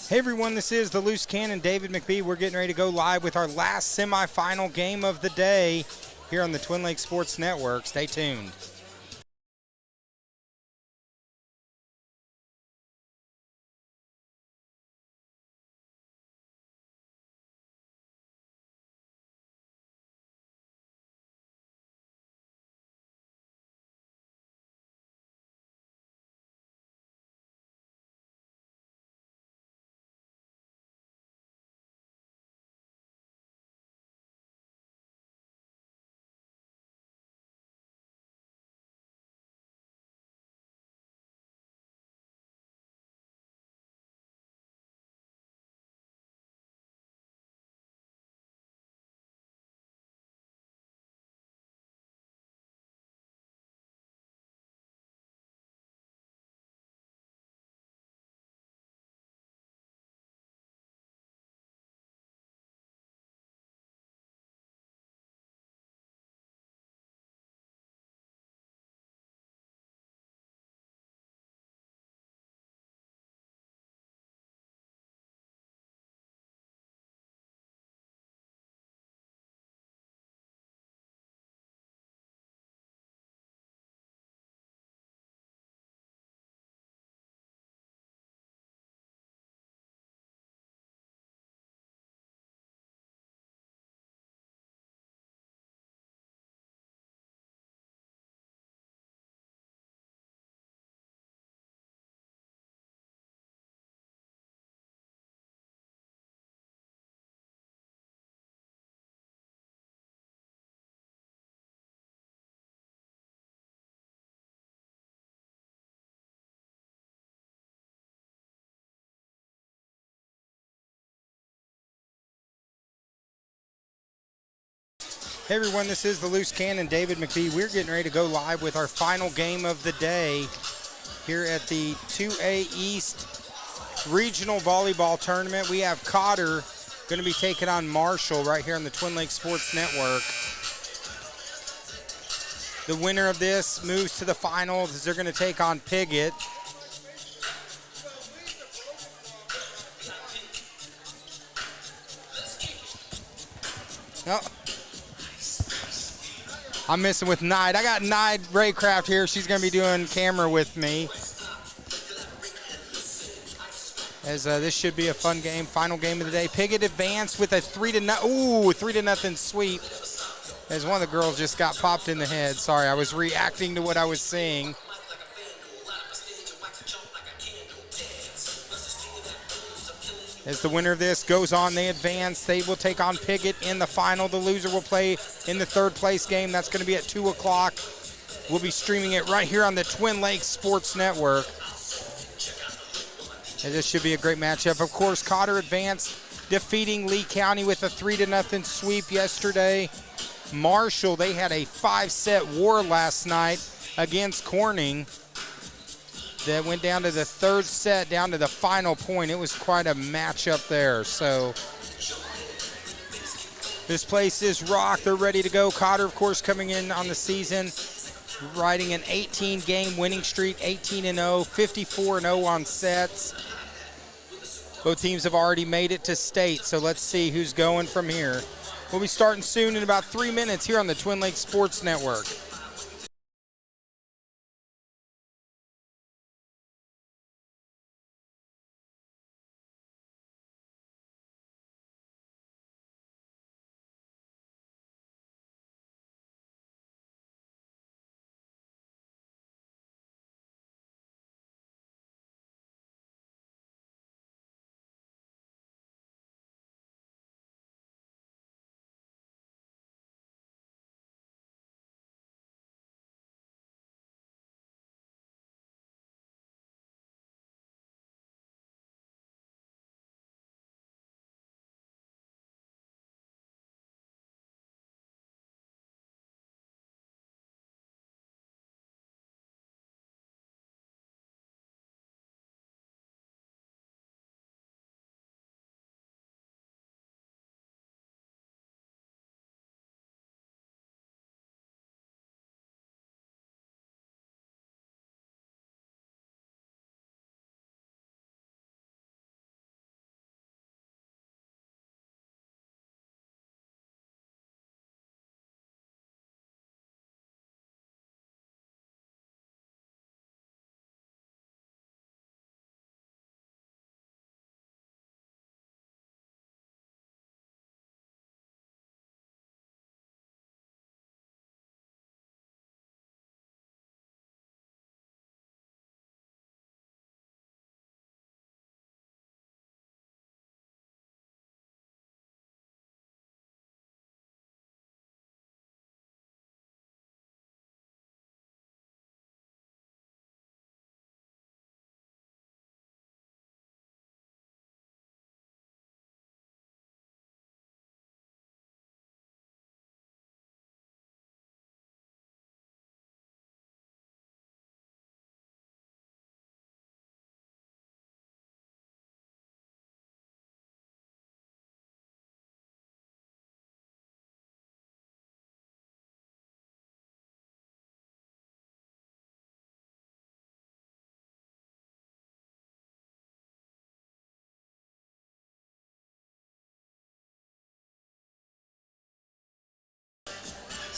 Hey everyone, this is the Loose Cannon, David McBee. We're getting ready to go live with our last semifinal game of the day here on the Twin Lakes Sports Network. Stay tuned. Hey everyone, this is the Loose Cannon, David McBee. We're getting ready to go live with our final game of the day here at the 2A East Regional Volleyball Tournament. We have Cotter going to be taking on Marshall right here on the Twin Lakes Sports Network. The winner of this moves to the finals as they're going to take on Piggott. Oh. I'm messing with Nide. I got Nide Raycraft here. She's going to be doing camera with me. As this should be a fun game, final game of the day. Piggott advanced with a 3-0 sweep. As one of the girls just got popped in the head. Sorry, I was reacting to what I was seeing. As the winner of this goes on, they advance. They will take on Piggott in the final. The loser will play in the third place game. That's going to be at 2 o'clock. We'll be streaming it right here on the Twin Lakes Sports Network. And this should be a great matchup. Of course, Cotter advanced, defeating Lee County with a 3-0 sweep yesterday. Marshall, they had a 5-set war last night against Corning. That went down to the third set, down to the final point. It was quite a matchup there. So this place is rocked. They're ready to go. Cotter, of course, coming in on the season, riding an 18-game winning streak, 18-0, 54-0 on sets. Both teams have already made it to state, so let's see who's going from here. We'll be starting soon in about 3 minutes here on the Twin Lakes Sports Network.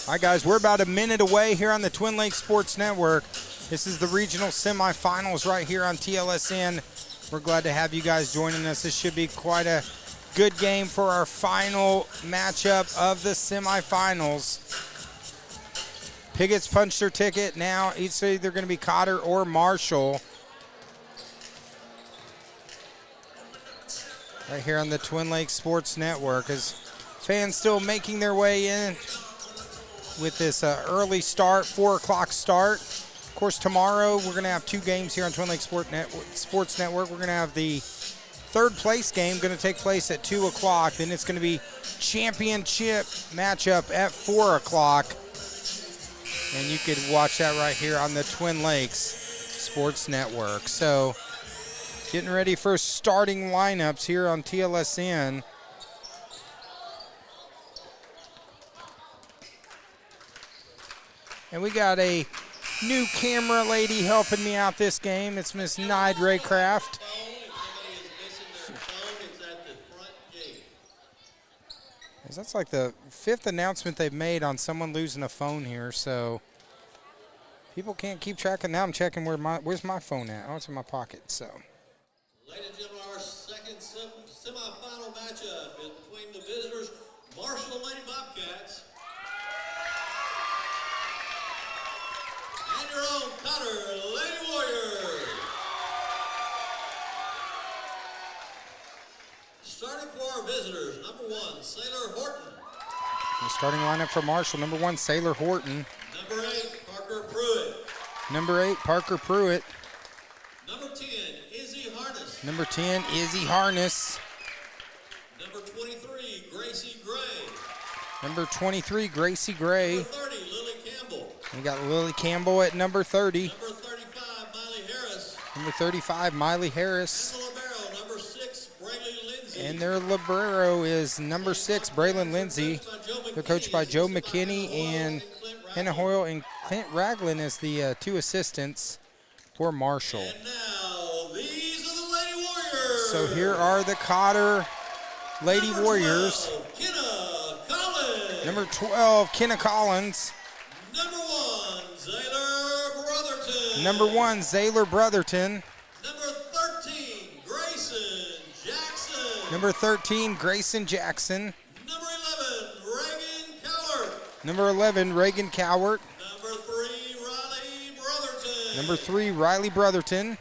All right, guys, we're about a minute away here on the Twin Lakes Sports Network. This is the regional semifinals right here on TLSN. We're glad to have you guys joining us. This should be quite a good game for our final matchup of the semifinals. Pigot's punched their ticket. Now it's either going to be Cotter or Marshall. Right here on the Twin Lakes Sports Network, as fans still making their way in with this early start, 4 o'clock start. Of course, tomorrow we're going to have 2 games here on Twin Lakes Sports Network. We're going to have the third place game going to take place at 2 o'clock. Then it's going to be championship matchup at 4 o'clock. And you could watch that right here on the Twin Lakes Sports Network. So getting ready for starting lineups here on TLSN. And we got a new camera lady helping me out this game. It's Miss Nide Raycraft. That's like the 5th announcement they've made on someone losing a phone here, so people can't keep track. And now I'm checking where's my phone at. Oh, it's in my pocket. So, ladies and gentlemen, our second semifinal matchup is between the visitors, Marshall Lady Bobcats, and your own Cotter Lady Warriors. Starting for our visitors, number 1, Sailor Horton. The starting lineup for Marshall, number 1, Sailor Horton. Number 8, Parker Pruitt. Number 8, Parker Pruitt. Number 10, Izzy Harness. Number 10, Izzy Harness. Number 23, Gracie Gray. Number 23, Gracie Gray. Number 30, Lily Campbell. We got Lily Campbell at number 30. Number 35, Miley Harris. Number 35, Miley Harris. And the libero, number 6, Braylon Lindsay. And their libero is number 6, Braylon Lindsay. They're coached by Joe McKinney, and Hannah Hoyle and Clint Ragland as the 2 assistants for Marshall. And now, these are the Lady Warriors. So here are the Cotter Lady Number Warriors. 12, Kenna Collins. Number 12, Kenna Collins. Number 1, Zaylor Brotherton. Number 1, Zaylor Brotherton. Number 13, Grayson Jackson. Number 13, Grayson Jackson. Number 11, Reagan Cowart. Number 11, Reagan Cowart. Number 3, Riley Brotherton. Number 3, Riley Brotherton.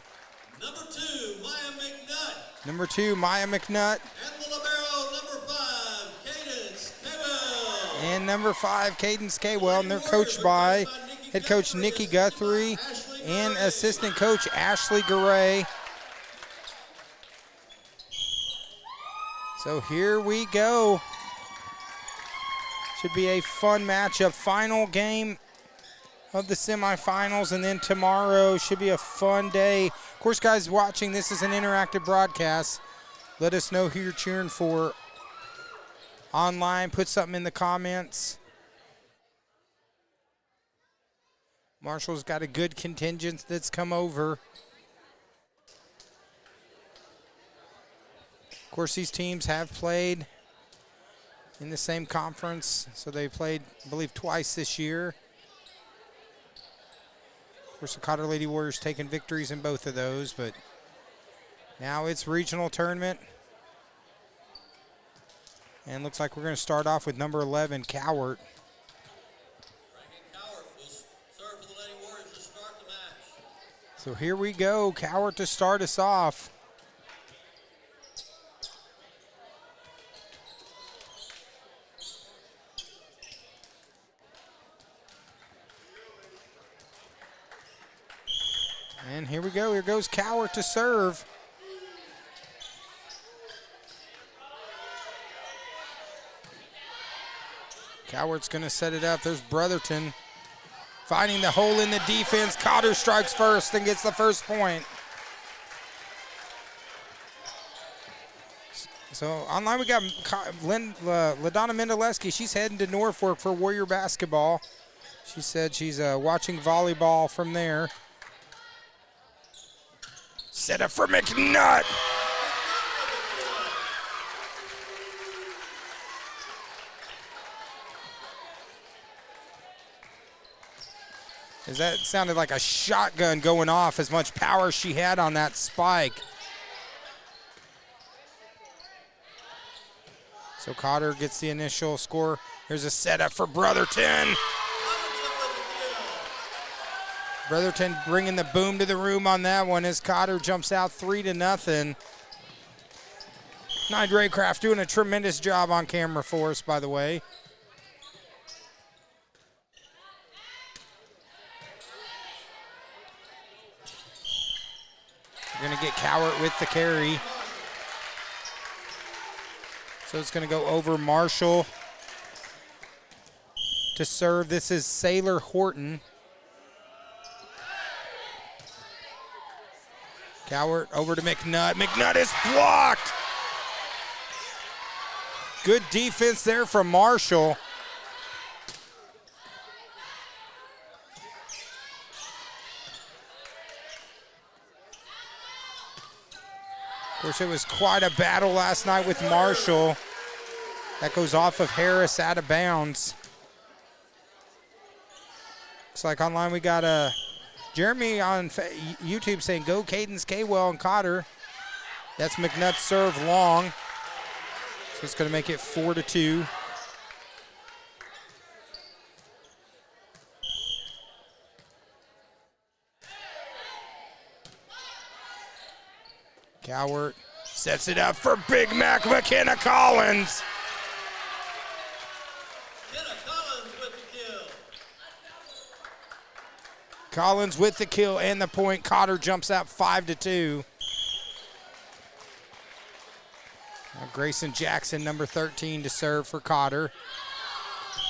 Number 2, Maya McNutt. Number 2, Maya McNutt. And the libero, number 5, Cadence Caywell. And number 5, Cadence Caywell. And they're coached by head coach Nikki Guthrie and assistant coach Ashley Garay. So here we go. Should be a fun matchup. Final game of the semifinals, and then tomorrow should be a fun day. Of course, guys watching, this is an interactive broadcast. Let us know who you're cheering for online. Put something in the comments. Marshall's got a good contingent that's come over. Of course, these teams have played in the same conference, so they played, I believe, twice this year. Of course, the Cotter Lady Warriors taking victories in both of those, but now it's regional tournament. And looks like we're going to start off with number 11, Cowart. So here we go, Cowart to start us off. And here we go, here goes Cowart to serve. Cowart's gonna set it up, there's Brotherton. Finding the hole in the defense. Cotter strikes first and gets the first point. So online we got LaDonna Mendelewski. She's heading to Norfolk for Warrior basketball. She said she's watching volleyball from there. Set up for McNutt. As that sounded like a shotgun going off, as much power she had on that spike. So Cotter gets the initial score. Here's a setup for Brotherton. Brotherton bringing the boom to the room on that one as Cotter jumps out 3-0. Nye Draycraft doing a tremendous job on camera for us, by the way. We're going to get Cowart with the carry. So it's going to go over Marshall to serve. This is Sailor Horton. Cowart over to McNutt. McNutt is blocked. Good defense there from Marshall. Of course, it was quite a battle last night with Marshall. That goes off of Harris out of bounds. Looks like online we got Jeremy on YouTube saying, go Cadence, Kwell, and Cotter. That's McNutt's serve long. So it's going to make it 4-2. Cowart sets it up for Big Mac McKenna Collins. Collins with the kill and the point. Cotter jumps out 5-2. Now Grayson Jackson, number 13, to serve for Cotter.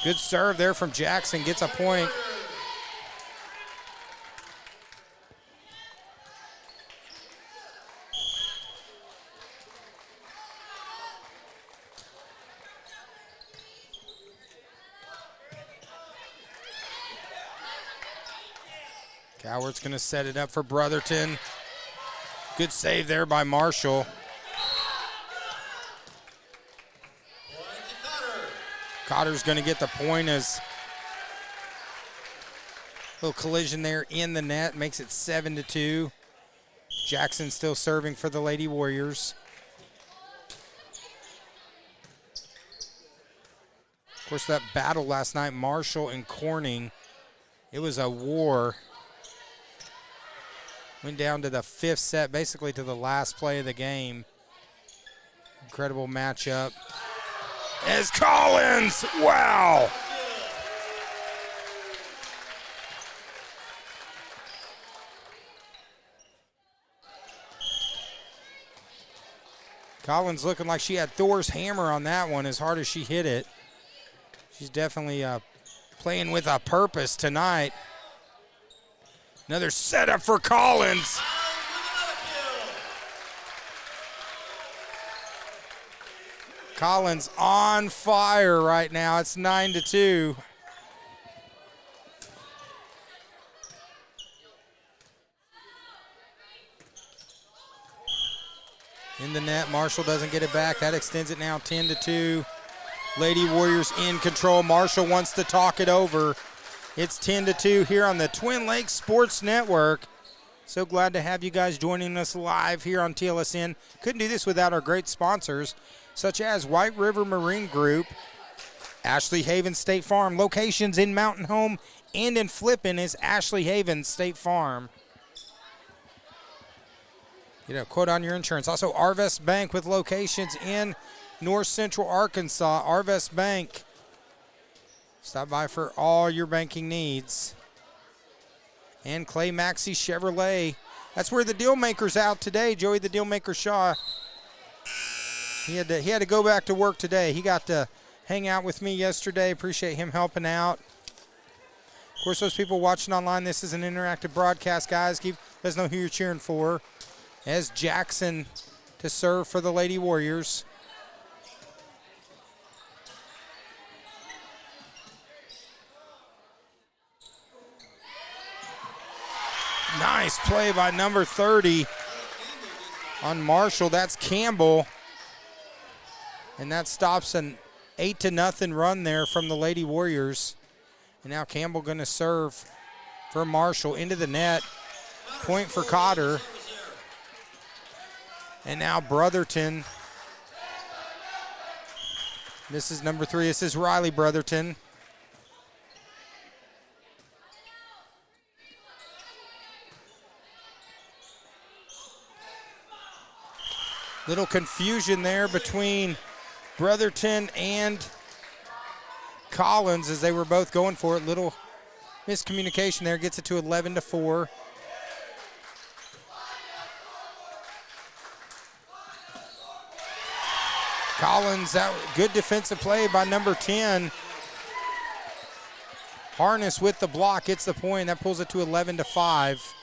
Good serve there from Jackson, gets a point. Cowart's going to set it up for Brotherton. Good save there by Marshall. Cotter's going to get the point as a little collision there in the net. Makes it 7-2. Jackson still serving for the Lady Warriors. Of course, that battle last night, Marshall and Corning, it was a war. Went down to the 5th set, basically to the last play of the game. Incredible matchup. As Collins, wow. Collins looking like she had Thor's hammer on that one as hard as she hit it. She's definitely playing with a purpose tonight. Another setup for Collins. Collins on fire right now. It's 9-2. In the net, Marshall doesn't get it back. That extends it now 10-2. Lady Warriors in control. Marshall wants to talk it over. It's 10-2 here on the Twin Lakes Sports Network. So glad to have you guys joining us live here on TLSN. Couldn't do this without our great sponsors, such as White River Marine Group, Ashley Haven State Farm. Locations in Mountain Home and in Flippin is Ashley Haven State Farm. Get a quote on your insurance. Also, Arvest Bank with locations in North Central Arkansas. Arvest Bank. Stop by for all your banking needs. And Clay Maxey Chevrolet. That's where the deal maker's out today. Joey the Dealmaker Shaw. He had to go back to work today. He got to hang out with me yesterday. Appreciate him helping out. Of course, those people watching online, this is an interactive broadcast, guys. Let us know who you're cheering for. As Jackson to serve for the Lady Warriors. Nice play by number 30 on Marshall. That's Campbell. And that stops an 8-0 run there from the Lady Warriors. And now Campbell going to serve for Marshall into the net. Point for Cotter. And now Brotherton. This is number 3. This is Riley Brotherton. Little confusion there between Brotherton and Collins as they were both going for it. Little miscommunication there, gets it to 11-4. Collins, that good defensive play by number 10. Harness with the block, gets the point. That pulls it to 11-5.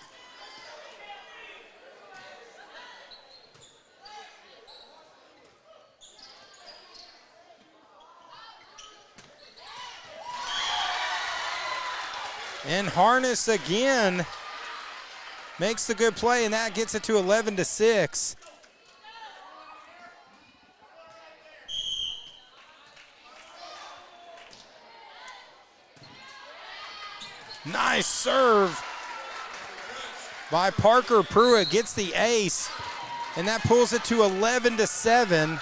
And Harness again makes the good play, and that gets it to 11-6. Nice serve by Parker Pruitt, gets the ace, and that pulls it to 11-7.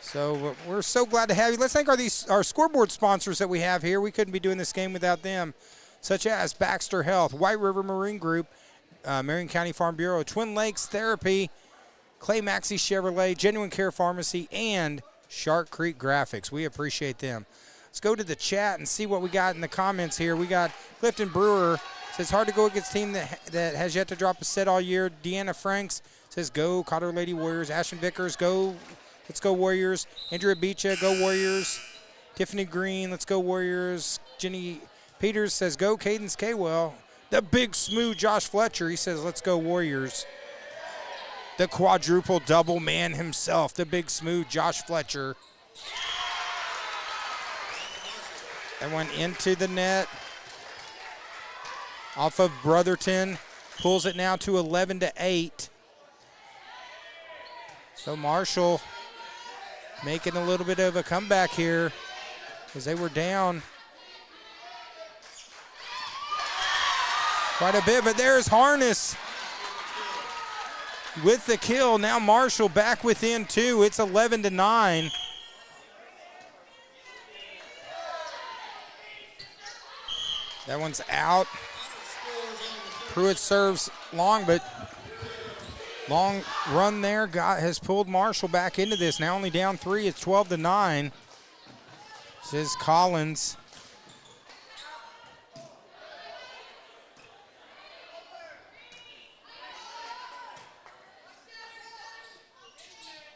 So we're so glad to have you. Let's thank our scoreboard sponsors that we have here. We couldn't be doing this game without them, such as Baxter Health, White River Marine Group, Marion County Farm Bureau, Twin Lakes Therapy, Clay Maxey Chevrolet, Genuine Care Pharmacy, and Shark Creek Graphics. We appreciate them. Let's go to the chat and see what we got in the comments here. We got Clifton Brewer, says hard to go against a team that has yet to drop a set all year. Deanna Franks says go Cotter Lady Warriors. Ashton Vickers, go. Let's go Warriors. Andrea Beecha, go Warriors. Tiffany Green, let's go Warriors. Jenny Peters says go Cadence Kwell. The big smooth Josh Fletcher, he says let's go Warriors. The quadruple double man himself, the big smooth Josh Fletcher. That went into the net. Off of Brotherton. Pulls it now to 11-8. So Marshall making a little bit of a comeback here as they were down quite a bit. But there's Harness with the kill. Now Marshall back within 2. It's 11-9. That one's out. Pruitt serves long, but long run there has pulled Marshall back into this. Now only down 3. It's 12-9. This is Collins.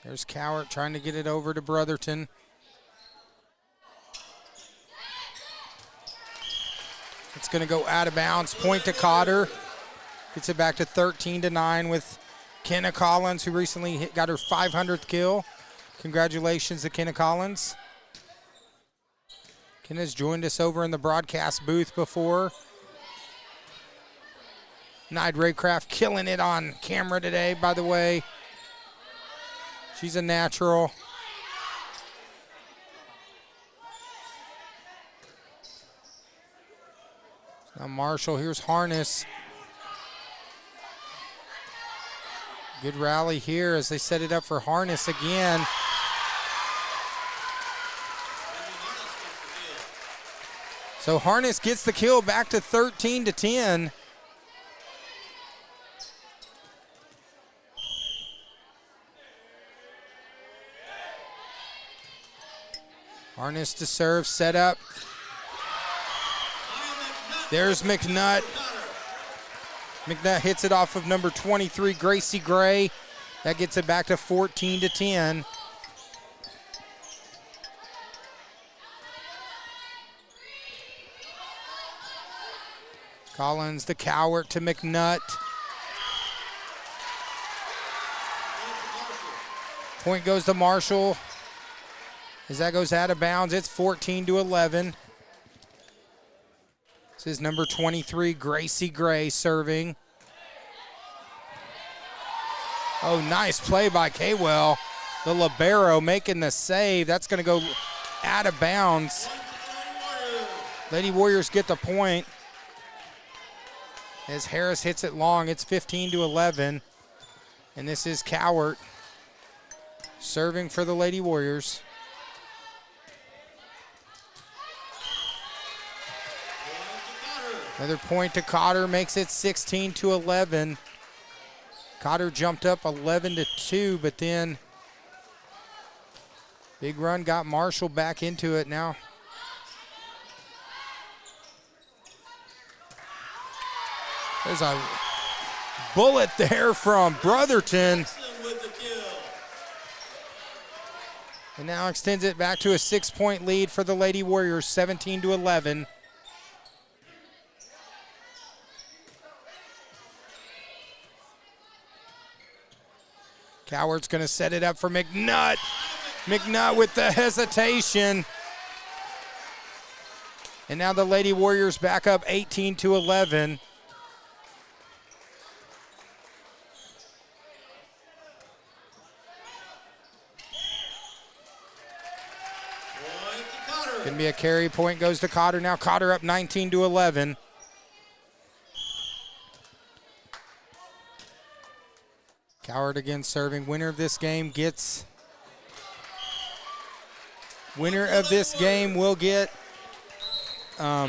There's Cowart trying to get it over to Brotherton. It's going to go out of bounds. Point to Cotter. Gets it back to 13-9 with Kenna Collins, who recently got her 500th kill. Congratulations to Kenna Collins. Kenna's joined us over in the broadcast booth before. Nide Raycraft killing it on camera today, by the way. She's a natural. Now Marshall, here's Harness. Good rally here as they set it up for Harness again. So Harness gets the kill, back to 13-10. Harness to serve, set up. There's McNutt. McNutt hits it off of number 23, Gracie Gray. That gets it back to 14-10. Collins, the Cowart to McNutt. Point goes to Marshall. As that goes out of bounds, it's 14-11. This is number 23, Gracie Gray, serving. Oh, nice play by Kwell. The libero making the save. That's going to go out of bounds. Lady Warriors get the point as Harris hits it long. It's 15-11. And this is Cowart serving for the Lady Warriors. Another point to Cotter, makes it 16-11. Cotter jumped up 11-2, but then big run got Marshall back into it now. There's a bullet there from Brotherton. And now extends it back to a 6-point lead for the Lady Warriors, 17-11. Cowart's going to set it up for McNutt. McNutt with the hesitation. And now the Lady Warriors back up 18-11. Going to be a carry. Point goes to Cotter. Now Cotter up 19-11. Cowart again serving. Winner of this game gets. Winner of this game will get. My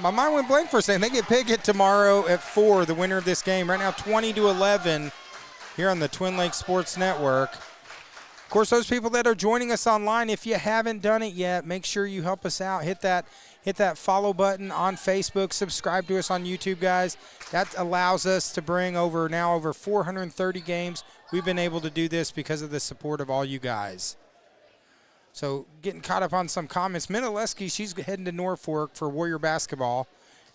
mind went blank for a second. They get Pickett tomorrow at 4. The winner of this game right now 20-11 here on the Twin Lakes Sports Network. Of course, those people that are joining us online, if you haven't done it yet, make sure you help us out. Hit that follow button on Facebook. Subscribe to us on YouTube, guys. That allows us to bring over 430 games. We've been able to do this because of the support of all you guys. So getting caught up on some comments. Minaleski, she's heading to Norfolk for Warrior basketball.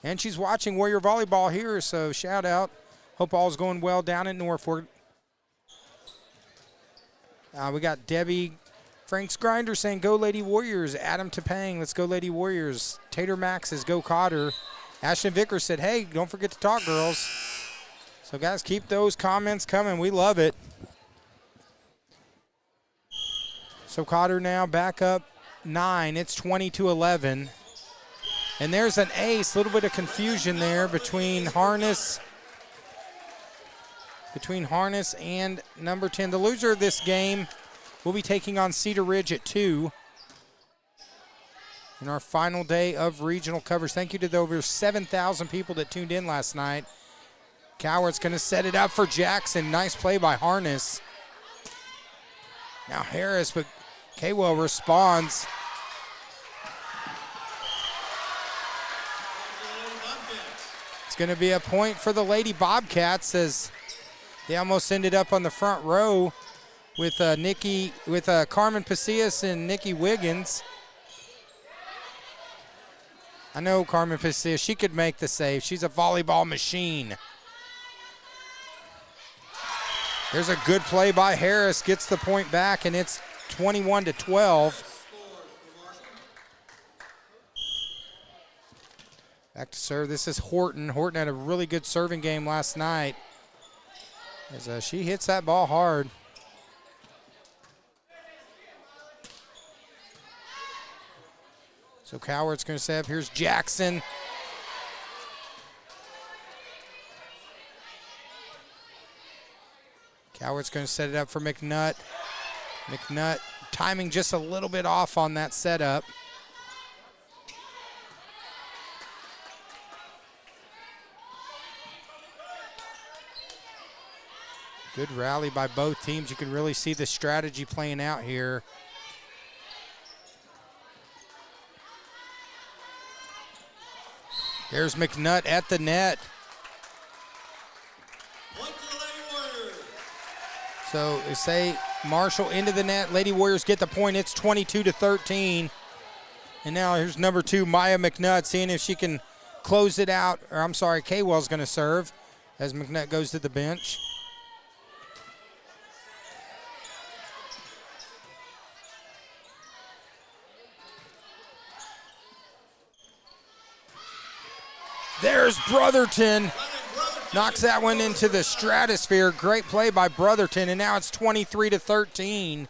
And she's watching Warrior volleyball here, so shout out. Hope all's going well down in Norfolk. We got Debbie Frank's Grinder saying, go Lady Warriors. Adam Topang, let's go Lady Warriors. Tater Max says, go Cotter. Ashton Vickers said, hey, don't forget to talk, girls. So, guys, keep those comments coming. We love it. So, Cotter now back up 9. It's 20-11. And there's an ace. A little bit of confusion there between Harness and number 10. The loser of this game will be taking on Cedar Ridge at 2 in our final day of regional coverage. Thank you to the over 7,000 people that tuned in last night. Cowart's going to set it up for Jackson. Nice play by Harness. Now Harris, but K-Well responds. It's going to be a point for the Lady Bobcats as they almost ended up on the front row with Carmen Pasillas and Nikki Wiggins. I know Carmen Pasillas, she could make the save. She's a volleyball machine. There's a good play by Harris, gets the point back, and it's 21-12. Back to serve. This is Horton. Horton had a really good serving game last night as she hits that ball hard. So Cowart's going to set up. Here's Jackson. Cowart's going to set it up for McNutt. McNutt timing just a little bit off on that setup. Good rally by both teams. You can really see the strategy playing out here. There's McNutt at the net. So they say Marshall into the net. Lady Warriors get the point. It's 22-13. And now here's number 2, Maya McNutt, seeing if she can close it out. Or I'm sorry, K-Well's going to serve as McNutt goes to the bench. There's Brotherton. Knocks that one into the stratosphere. Great play by Brotherton, and now it's 23-13.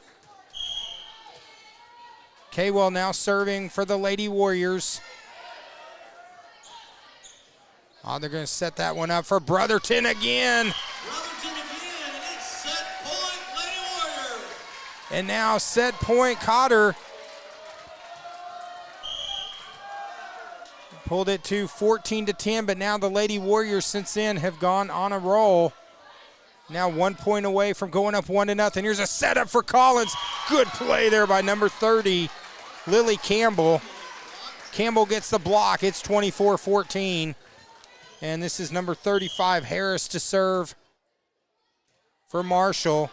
K-Well now serving for the Lady Warriors. Oh, they're going to set that one up for Brotherton again. Brotherton again, and it's set point, Lady Warriors. And now set point, Cotter. Pulled it to 14-10, but now the Lady Warriors since then have gone on a roll. Now 1 point away from going up 1-0. Here's a setup for Collins. Good play there by number 30, Lily Campbell. Campbell gets the block. It's 24-14. And this is number 35, Harris, to serve for Marshall.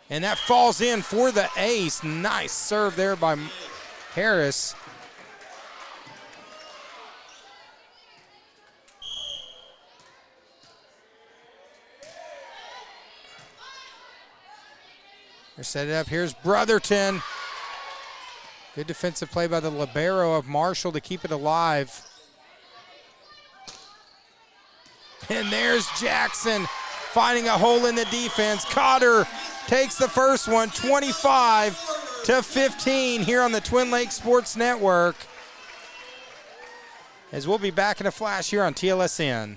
And that falls in for the ace. Nice serve there by Harris. They're set it up. Here's Brotherton. Good defensive play by the libero of Marshall to keep it alive. And there's Jackson finding a hole in the defense. Cotter takes the first one, 25-15 here on the Twin Lakes Sports Network. As we'll be back in a flash here on TLSN.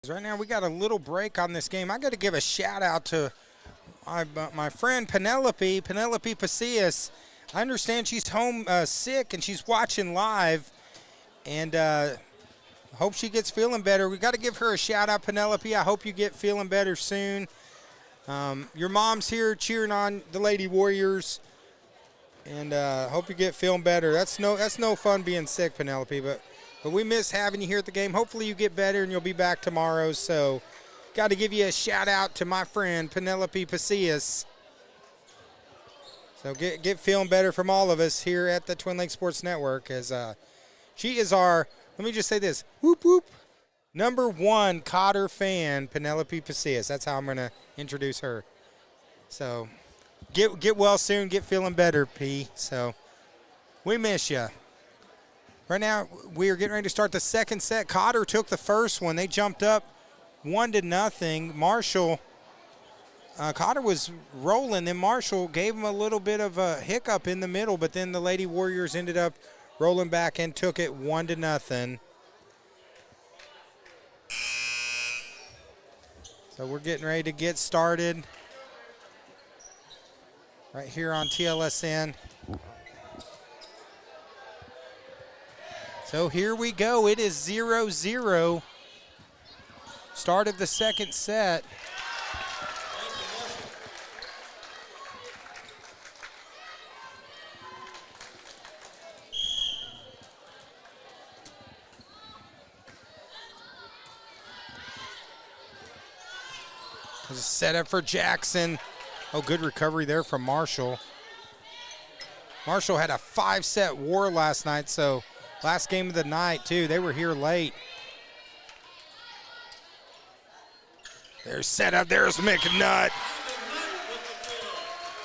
Right now we got a little break on this game. I got to give a shout out to my friend Penelope Pacias. I understand she's home sick and she's watching live, and hope she gets feeling better. We got to give her a shout out, Penelope. I hope you get feeling better soon. Your mom's here cheering on the Lady Warriors, and hope you get feeling better. That's no fun being sick, Penelope, but we miss having you here at the game. Hopefully you get better and you'll be back tomorrow. So got to give you a shout out to my friend Penelope Pacias. So get feeling better from all of us here at the Twin Lakes Sports Network, as she is our, let me just say this, whoop whoop, #1 Cotter fan, Penelope Pacias. That's how I'm going to introduce her. So get well soon, get feeling better, P. So we miss you. Right now, we are getting ready to start the second set. Cotter took the first one. They jumped up 1-0. Marshall, Cotter was rolling. Then Marshall gave him a little bit of a hiccup in the middle, but then the Lady Warriors ended up rolling back and took it 1-0. So we're getting ready to get started right here on TLSN. So here we go. It is 0-0. Start of the second set. There's a setup for Jackson. Oh, good recovery there from Marshall. Marshall had a 5-set war last night, so last game of the night, too. They were here late. There's setup. There's McNutt.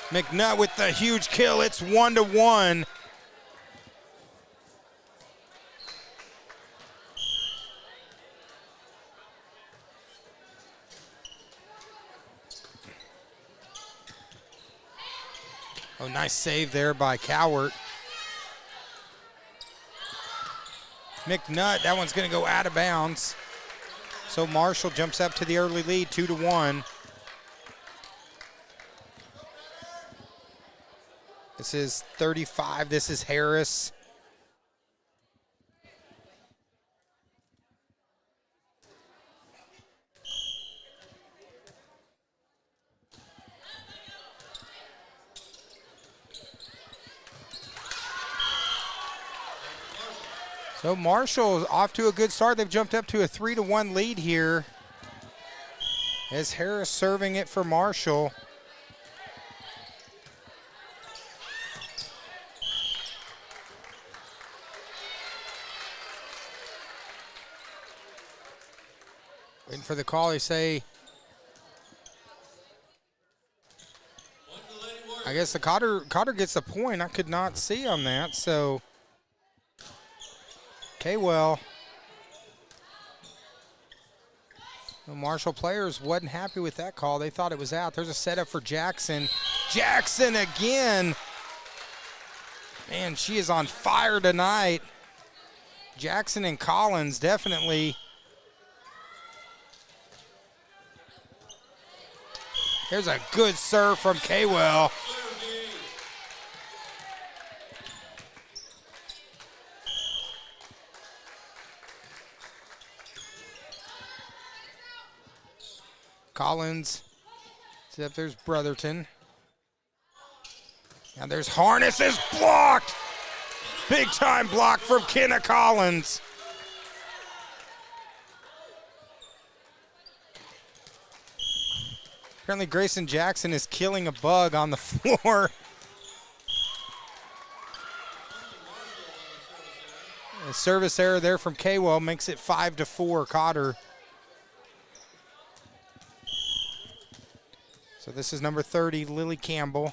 McNutt with the huge kill. It's 1-1. Oh, nice save there by Cowart. McNutt, that one's going to go out of bounds. So Marshall jumps up to the early lead, 2-1. This is 35. This is Harris. So Marshall off to a good start. They've jumped up to a 3-1 lead here. As Harris serving it for Marshall. Waiting for the call. They say, I guess the Cotter gets the point. I could not see on that, so. Okay, well, the Marshall players wasn't happy with that call. They thought it was out. There's a setup for Jackson. Jackson again. Man, she is on fire tonight. Jackson and Collins definitely. Here's a good serve from Kaywell. Collins, except there's Brotherton. Now there's Harness is blocked. Big time block from Kenna Collins. Apparently Grayson Jackson is killing a bug on the floor. A service error there from Kaywell makes it 5-4 Cotter. So this is number 30, Lily Campbell.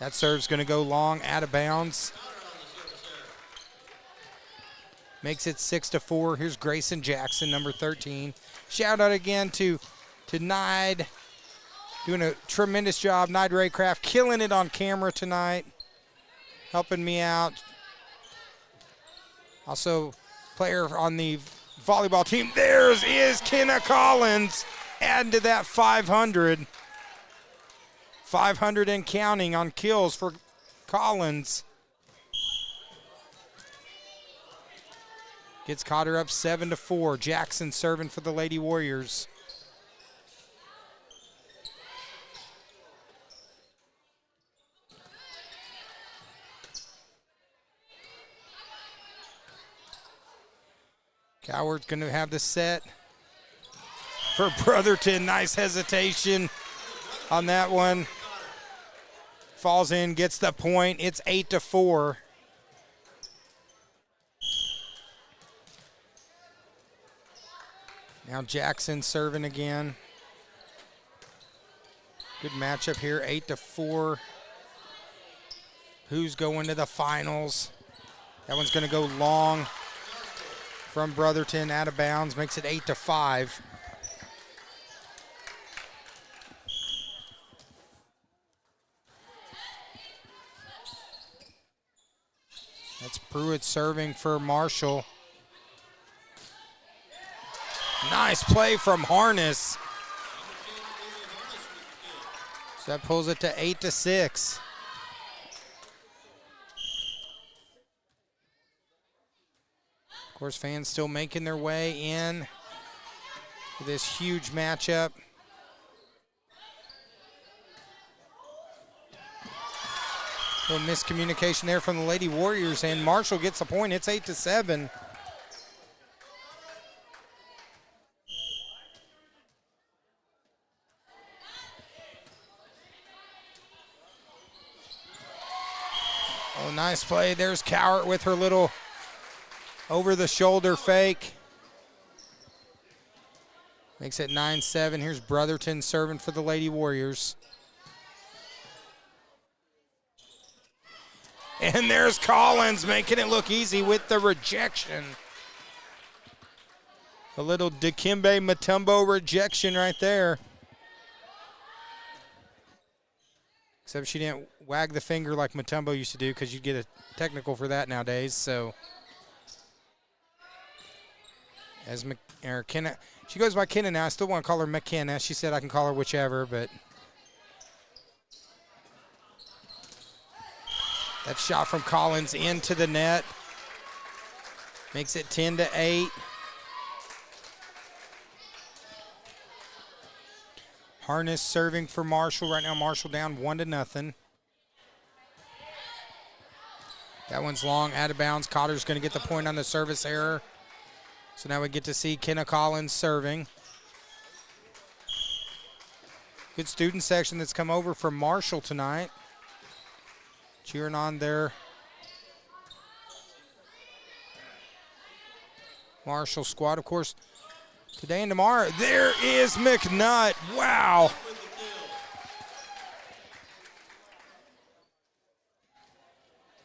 That serve's going to go long, out of bounds. Makes it 6-4. Here's Grayson Jackson, number 13. Shout out again to Nide, doing a tremendous job. Nide Raycraft killing it on camera tonight, helping me out. Also, player on the volleyball team. There's is Kenna Collins. Adding to that 500. 500 and counting on kills for Collins. Gets Cotter up 7-4. Jackson serving for the Lady Warriors. Coward's going to have the set for Brotherton. Nice hesitation on that one. Falls in, gets the point. It's 8-4. Now Jackson serving again. Good matchup here, 8-4. Who's going to the finals? That one's going to go long from Brotherton, out of bounds, makes it 8-5. That's Pruitt serving for Marshall. Nice play from Harness. So that pulls it to 8-6. Of course, fans still making their way in for this huge matchup. A little miscommunication there from the Lady Warriors, and Marshall gets a point. It's 8-7. Oh, nice play. There's Cowart with her little over-the-shoulder fake. Makes it 9-7. Here's Brotherton serving for the Lady Warriors. And there's Collins making it look easy with the rejection. A little Dikembe Mutombo rejection right there. Except she didn't wag the finger like Mutombo used to do because you'd get a technical for that nowadays. So as Kenna, she goes by Kenna now. I still want to call her McKenna. She said I can call her whichever, but that shot from Collins into the net makes it 10-8. Harness serving for Marshall. Right now Marshall down 1-0. That one's long, out of bounds. Cotter's going to get the point on the service error. So now we get to see Kenna Collins serving. Good student section that's come over from Marshall tonight. Cheering on their Marshall squad. Of course, today and tomorrow, there is McNutt. Wow.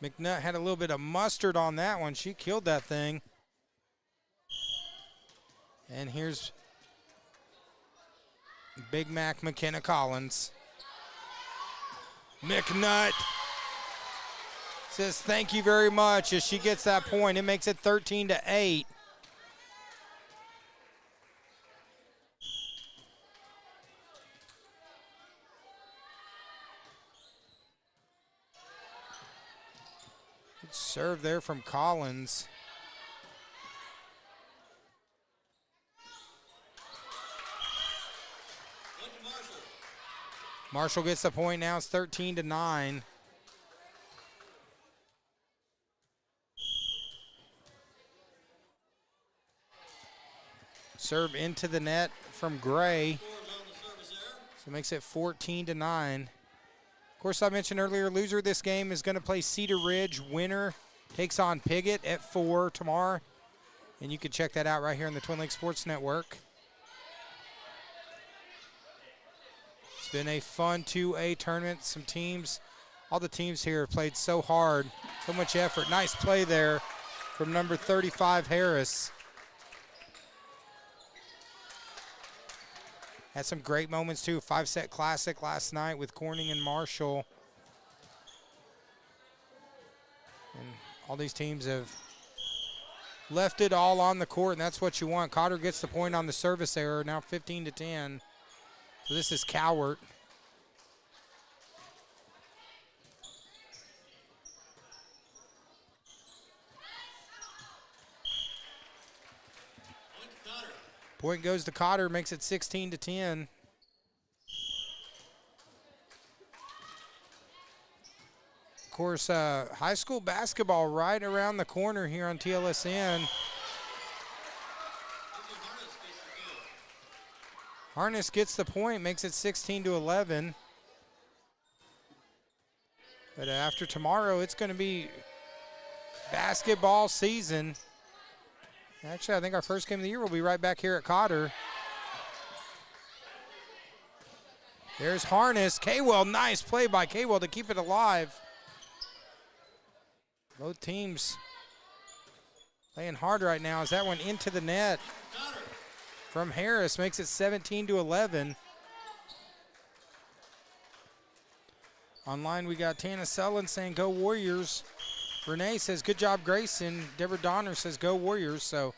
McNutt had a little bit of mustard on that one. She killed that thing. And here's Big Mac McKenna Collins. McNutt says thank you very much as she gets that point. It makes it 13-8. Good serve there from Collins. Marshall gets the point now. It's 13-9. Serve into the net from Gray. So it makes it 14-9. Of course, I mentioned earlier, loser of this game is going to play Cedar Ridge. Winner takes on Piggott at 4 tomorrow. And you can check that out right here on the Twin Lakes Sports Network. It's been a fun 2A tournament. Some teams, all the teams here have played so hard, so much effort. Nice play there from number 35, Harris. Had some great moments too. 5-set classic last night with Corning and Marshall. And all these teams have left it all on the court, and that's what you want. Cotter gets the point on the service error, now 15-10. So this is Cowart. Point goes to Cotter, makes it 16-10. Of course, high school basketball right around the corner here on TLSN. Harness gets the point, makes it 16-11. But after tomorrow, it's going to be basketball season. Actually, I think our first game of the year will be right back here at Cotter. There's Harness. Kaywell, nice play by Kaywell to keep it alive. Both teams playing hard right now as that one into the net from Harris makes it 17-11. Online, we got Tana Sullen saying, go Warriors. Renee says, good job, Grayson. Deborah Donner says, go Warriors. So,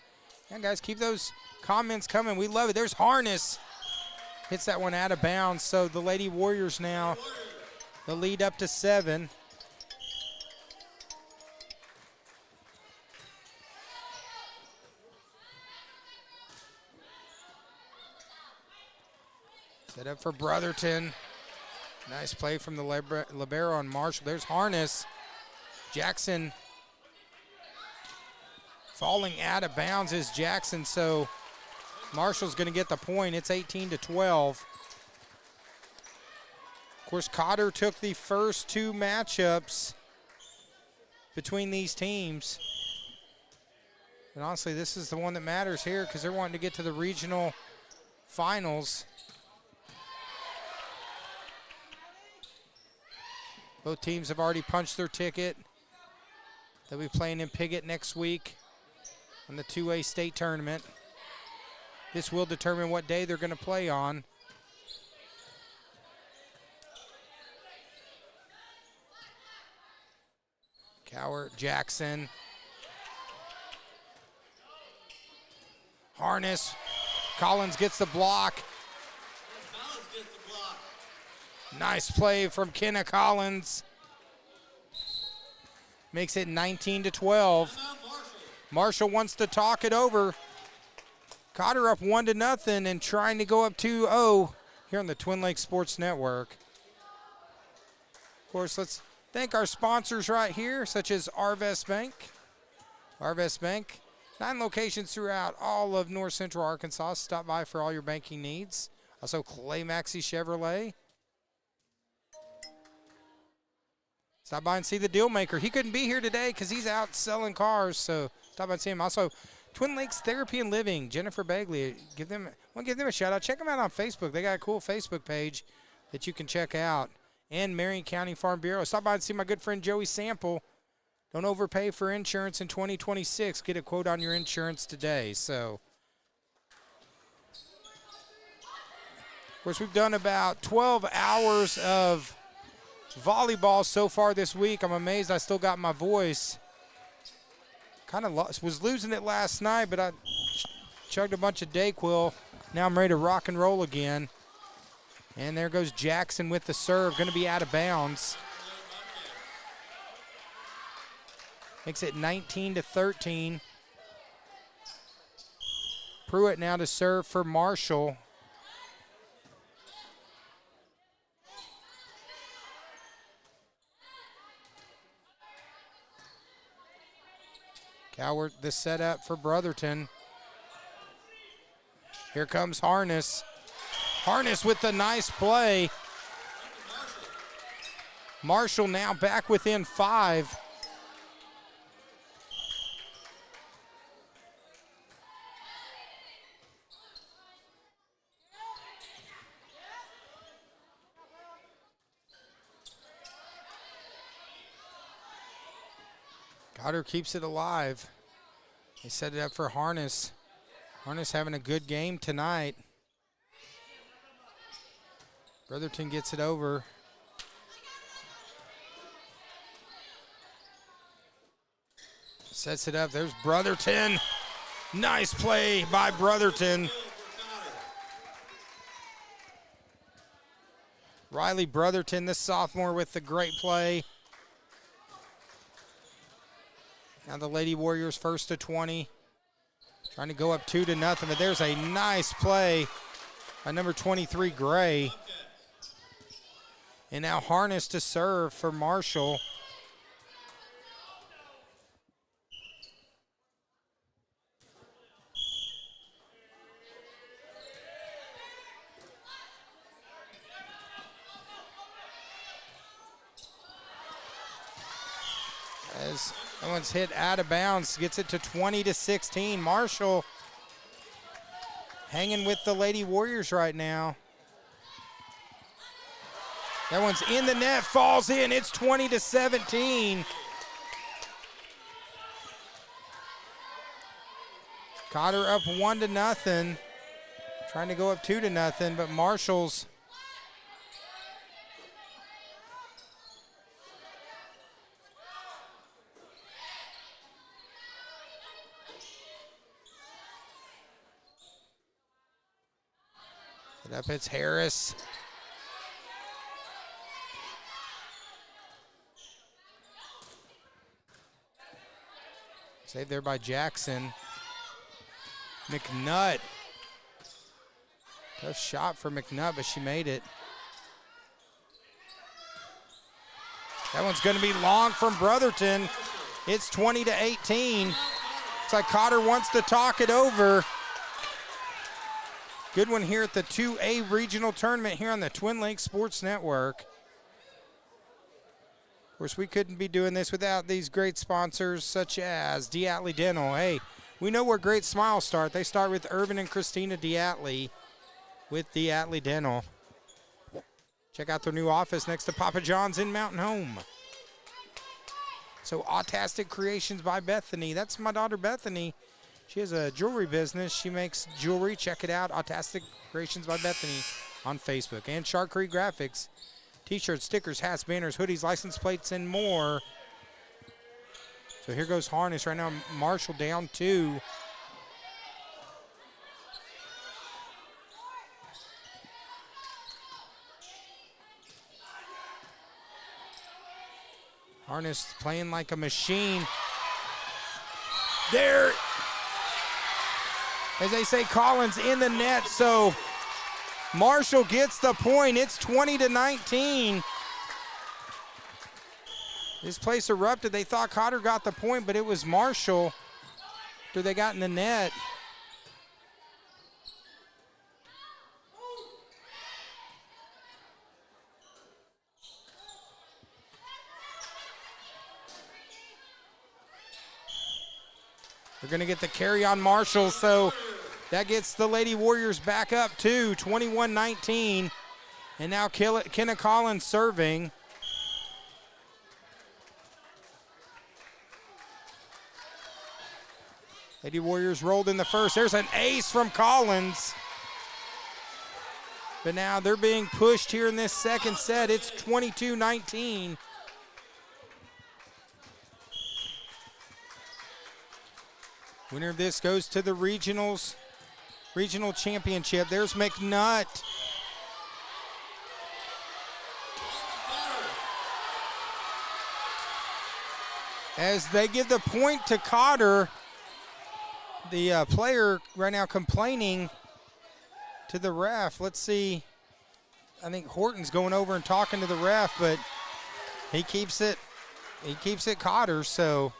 yeah, guys, keep those comments coming. We love it. There's Harness. Hits that one out of bounds. So the Lady Warriors now, the lead up to 7. Set up for Brotherton. Nice play from the libero on Marshall. There's Harness. Jackson falling out of bounds is Jackson, so Marshall's going to get the point. It's 18-12. Of course, Cotter took the first 2 matchups between these teams. And honestly, this is the one that matters here because they're wanting to get to the regional finals. Both teams have already punched their ticket. They'll be playing in Piggott next week on the 2A state tournament. This will determine what day they're going to play on. Cotter, Jackson. Harness. Collins gets the block. Collins gets the block. Nice play from Kenna Collins. Makes it 19-12. Marshall. Marshall wants to talk it over. Cotter up 1-0 and trying to go up 2-0 here on the Twin Lakes Sports Network. Of course, let's thank our sponsors right here, such as Arvest Bank. Arvest Bank, 9 locations throughout all of North Central Arkansas. Stop by for all your banking needs. Also, Clay Maxey Chevrolet. Stop by and see the deal maker. He couldn't be here today because he's out selling cars, so stop by and see him. Also, Twin Lakes Therapy and Living, Jennifer Bagley. Give them a shout out. Check them out on Facebook. They got a cool Facebook page that you can check out. And Marion County Farm Bureau. Stop by and see my good friend Joey Sample. Don't overpay for insurance in 2026. Get a quote on your insurance today. So, of course, we've done about 12 hours of volleyball so far this week. I'm amazed I still got my voice. Kind of was losing it last night, but I chugged a bunch of Dayquil. Now I'm ready to rock and roll again. And there goes Jackson with the serve. Going to be out of bounds. Makes it 19-13. Pruitt now to serve for Marshall. Coward, the setup for Brotherton. Here comes Harness. Harness with the nice play. Marshall now back within 5. Cotter keeps it alive. They set it up for Harness. Harness having a good game tonight. Brotherton gets it over. Sets it up. There's Brotherton. Nice play by Brotherton. Riley Brotherton, the sophomore, with the great play. Now the Lady Warriors first to 20. Trying to go up 2-0, but there's a nice play by number 23, Gray. And now Harness to serve for Marshall. As that one's hit out of bounds, gets it to 20-16. Marshall hanging with the Lady Warriors right now. That one's in the net, falls in. It's 20-17. Cotter up 1-0. Trying to go up 2-0, but Marshall's it up. It's Harris. Saved there by Jackson. McNutt. Tough shot for McNutt, but she made it. That one's going to be long from Brotherton. It's 20-18. It's like Cotter wants to talk it over. Good one here at the 2A regional tournament here on the Twin Lakes Sports Network. Of course, we couldn't be doing this without these great sponsors such as Diatley Dental. Hey, we know where great smiles start. They start with Irvin and Christina Diatley with Diatley Dental. Check out their new office next to Papa John's in Mountain Home. So, Autastic Creations by Bethany. That's my daughter, Bethany. She has a jewelry business. She makes jewelry. Check it out, Autastic Creations by Bethany on Facebook. And Shark Creek Graphics. T-shirts, stickers, hats, banners, hoodies, license plates, and more. So here goes Harness right now. Marshall down 2. Harness playing like a machine. There, as they say, Collins in the net, so Marshall gets the point. It's 20-19. This place erupted. They thought Cotter got the point, but it was Marshall after they got in the net. They're going to get the carry on Marshall, so that gets the Lady Warriors back up to 21-19. And now Kenna Collins serving. Lady Warriors rolled in the first. There's an ace from Collins. But now they're being pushed here in this second set. It's 22-19. Winner of this goes to the regional championship. There's McNutt. As they give the point to Cotter, the player right now complaining to the ref. Let's see. I think Horton's going over and talking to the ref, but he keeps it Cotter, so.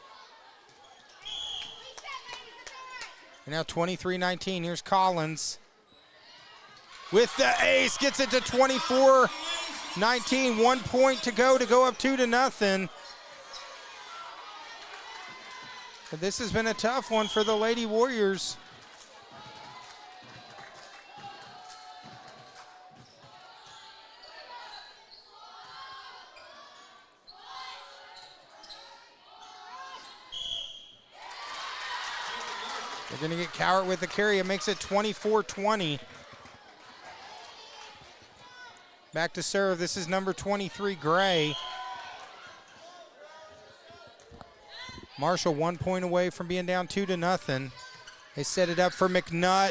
And now 23-19, here's Collins. With the ace, gets it to 24-19, 1 point to go up 2-0. But this has been a tough one for the Lady Warriors. They're going to get Cowart with the carry. It makes it 24-20. Back to serve. This is number 23, Gray. Marshall 1 point away from being down 2-0. They set it up for McNutt.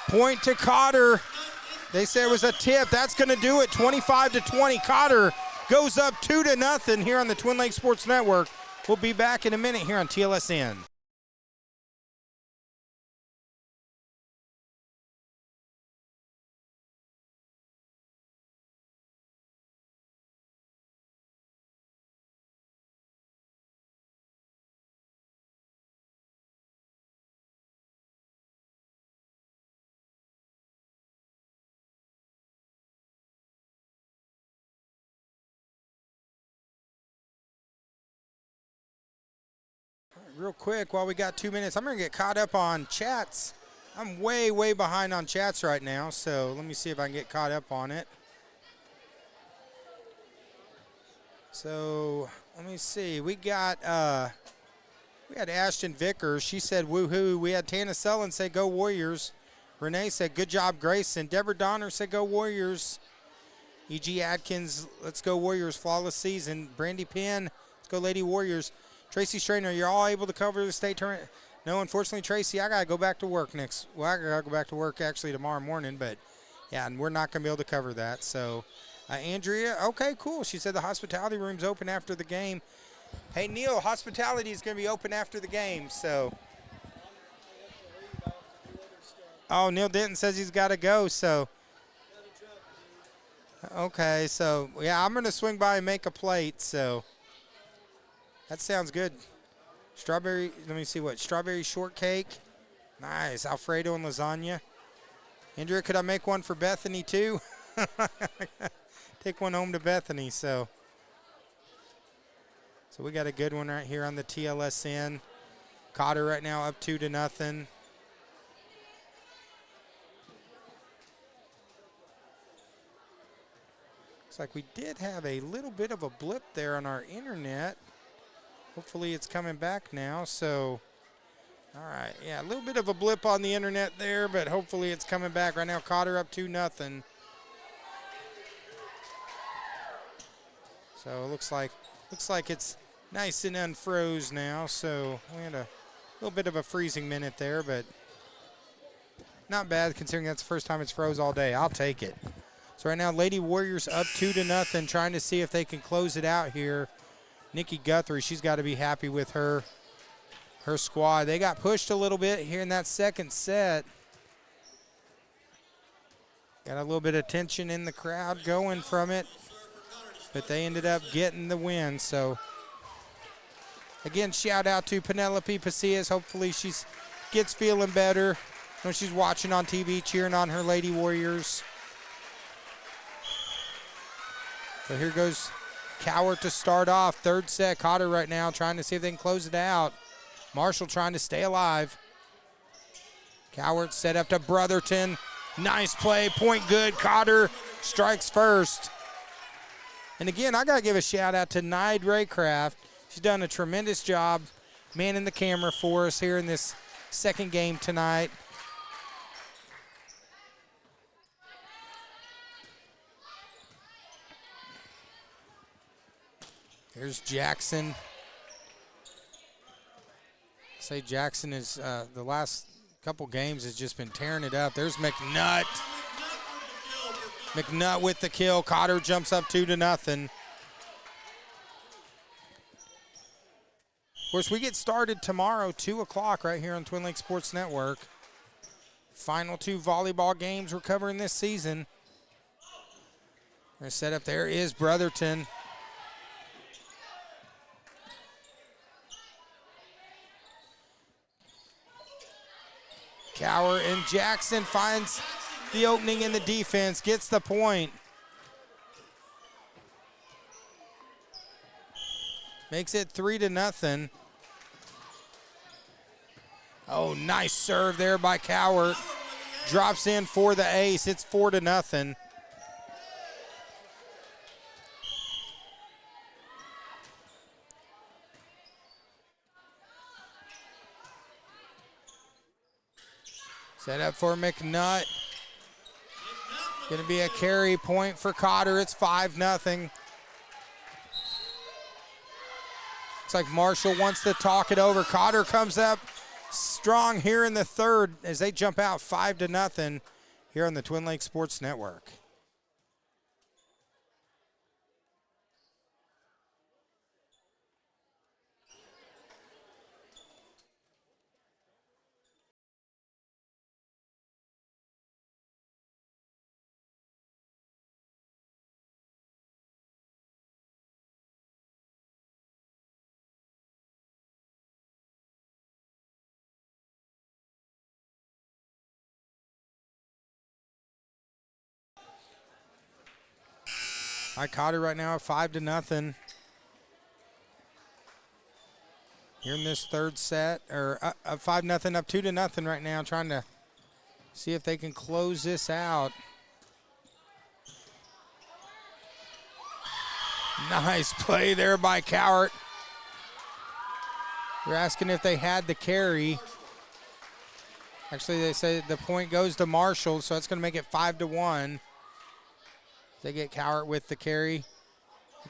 Point to Cotter. They say it was a tip. That's going to do it. 25-20. Cotter goes up 2-0 here on the Twin Lakes Sports Network. We'll be back in a minute here on TLSN. Real quick, while we got 2 minutes, I'm going to get caught up on chats. I'm way, way behind on chats right now, so let me see if I can get caught up on it. So let me see. We had Ashton Vickers. She said woohoo. We had Tana Sullen say go Warriors. Renee said good job, Grayson. Deborah Donner said go Warriors. E.G. Adkins, let's go Warriors. Flawless season. Brandy Penn, let's go Lady Warriors. Tracy Strainer, you're all able to cover the state tournament. No, unfortunately, Tracy, I got to go back to work I got to go back to work actually tomorrow morning, but yeah, and we're not going to be able to cover that. So, Andrea, okay, cool. She said the hospitality room's open after the game. Hey, Neil, hospitality is going to be open after the game, so. Oh, Neil Denton says he's got to go, so. Okay, so, yeah, I'm going to swing by and make a plate, so. That sounds good. Strawberry, let me see what, strawberry shortcake. Nice, Alfredo and lasagna. Andrea, could I make one for Bethany too? Take one home to Bethany, so. So we got a good one right here on the TLSN. Cotter right now up 2-0. Looks like we did have a little bit of a blip there on our internet. Hopefully it's coming back now, so, all right. Yeah, a little bit of a blip on the internet there, but hopefully it's coming back. Right now, Cotter up 2-0. So it looks like it's Nice and unfroze now, so we had a little bit of a freezing minute there, but not bad considering that's the first time it's froze all day. I'll take it. So right now, Lady Warriors up 2-0, trying to see if they can close it out here. Nikki Guthrie, she's got to be happy with her squad. They got pushed a little bit here in that second set. Got a little bit of tension in the crowd going from it, but they ended up getting the win. So again, shout out to Penelope Pasillas. Hopefully she gets feeling better. I know she's watching on TV, cheering on her Lady Warriors. So here goes Cowart to start off. Third set, Cotter right now trying to see if they can close it out. Marshall trying to stay alive. Cowart set up to Brotherton. Nice play, point good. Cotter strikes first. And again, I got to give a shout out to Nide Raycraft. She's done a tremendous job manning the camera for us here in this second game tonight. Here's Jackson. Say Jackson is the last couple games has just been tearing it up. There's McNutt. McNutt with the kill. Cotter jumps up 2-0. Of course, we get started tomorrow, 2 o'clock, right here on Twin Lakes Sports Network. Final 2 volleyball games we're covering this season. Our setup there is Brotherton. Cowart and Jackson finds the opening in the defense, gets the point. Makes it 3-0. Oh, nice serve there by Cowart. Drops in for the ace. It's 4-0. Set up for McNutt. Going to be a carry point for Cotter. It's 5-0. Looks like Marshall wants to talk it over. Cotter comes up strong here in the third as they jump out 5-0 here on the Twin Lakes Sports Network. Cotter right now at 5-0. Here in this third set, or 5-0 up 2-0 right now, trying to see if they can close this out. Nice play there by Cowart. They're asking if they had the carry. Actually, they say the point goes to Marshall, so that's going to make it 5-1. They get Cowart with the carry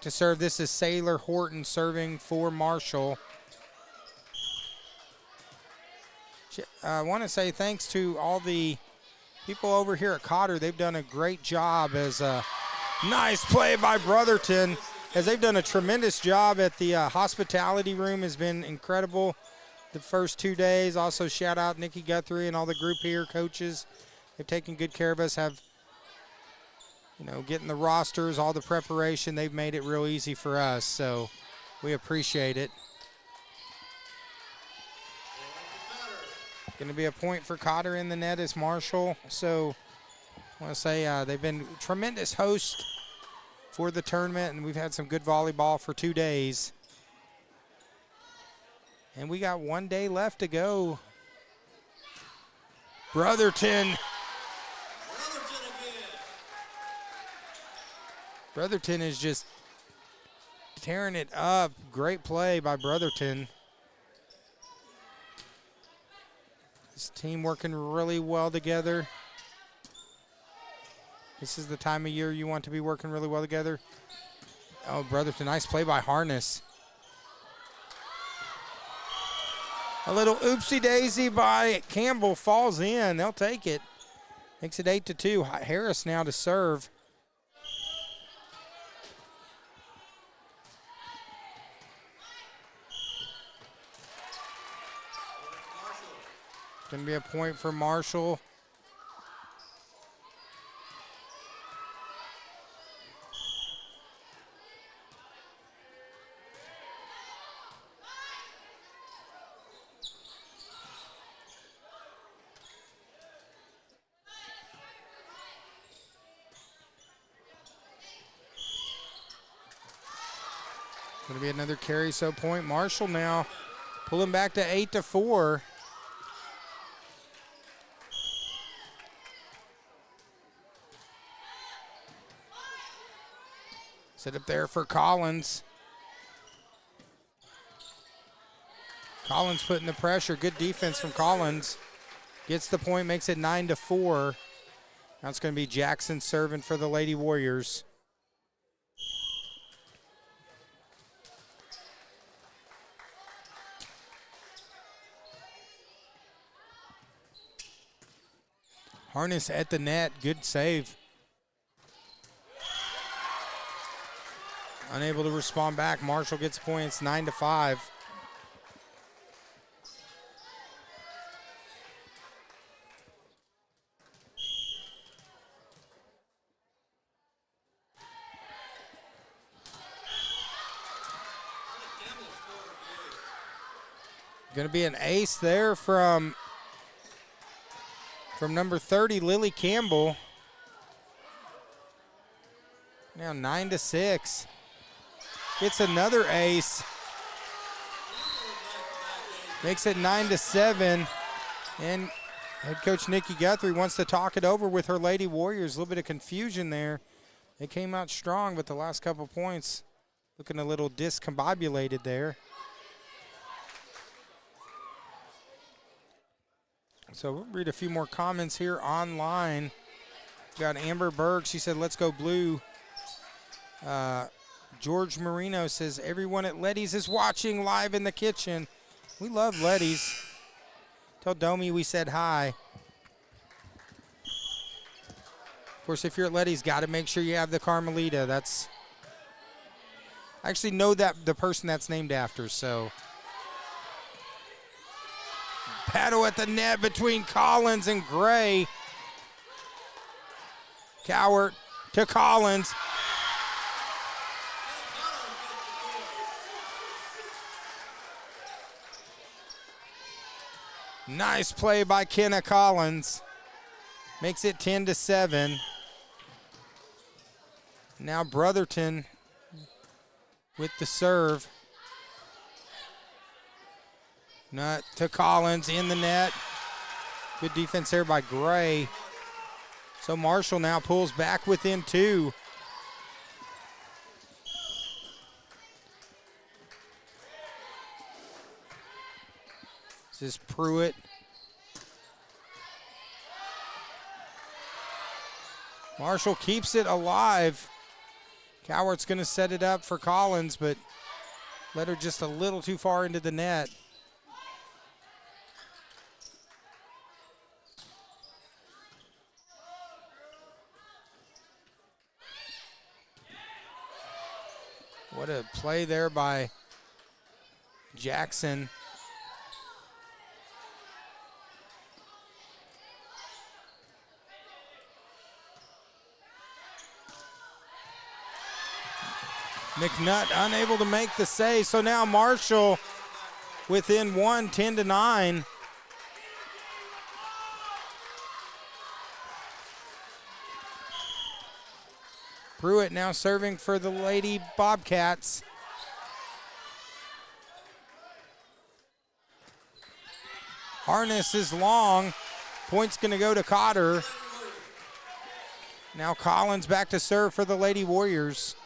to serve. This is Sailor Horton serving for Marshall. I want to say thanks to all the people over here at Cotter. They've done a great job as a nice play by Brotherton, as they've done a tremendous job at the hospitality room. Has been incredible the first 2 days. Also shout out Nikki Guthrie and all the group here, coaches. They've taken good care of us, have getting the rosters, all the preparation. They've made it real easy for us, so we appreciate it. Going to be a point for Cotter. In the net is Marshall. So I want to say they've been tremendous hosts for the tournament, and we've had some good volleyball for 2 days. And we got 1 day left to go. Brotherton. Brotherton is just tearing it up. Great play by Brotherton. This team working really well together. This is the time of year you want to be working really well together. Oh, Brotherton, nice play by Harness. A little oopsie daisy by Campbell falls in. They'll take it. Makes it 8-2. Harris now to serve. Going to be a point for Marshall. Going to be another carry, so point. Marshall now pulling back to 8-4. Set up there for Collins. Collins putting the pressure. Good defense from Collins. Gets the point, makes it 9-4. Now it's going to be Jackson serving for the Lady Warriors. Harness at the net, good save. Unable to respond back. Marshall gets points, 9-5. Going to be an ace there from number 30, Lily Campbell. Now 9-6. Gets another ace. Makes it 9-7. And head coach Nikki Guthrie wants to talk it over with her Lady Warriors. A little bit of confusion there. They came out strong, but the last couple points looking a little discombobulated there. So we'll read a few more comments here online. Got Amber Berg. She said, let's go blue. George Marino says, everyone at Letty's is watching live in the kitchen. We love Letty's. Tell Domi we said hi. Of course, if you're at Letty's, got to make sure you have the Carmelita. That's, I actually know that the person that's named after, so. Battle at the net between Collins and Gray. Cowart to Collins. Nice play by Kenna Collins. Makes it 10-7. Now Brotherton with the serve. Nut to Collins in the net. Good defense there by Gray. So Marshall now pulls back within 2. This is Pruitt. Marshall keeps it alive. Cowart's going to set it up for Collins, but let her just a little too far into the net. What a play there by Jackson. McNutt unable to make the save, so now Marshall within 1, 10-9. Pruitt now serving for the Lady Bobcats. Harness is long. Point's going to go to Cotter. Now Collins back to serve for the Lady Warriors.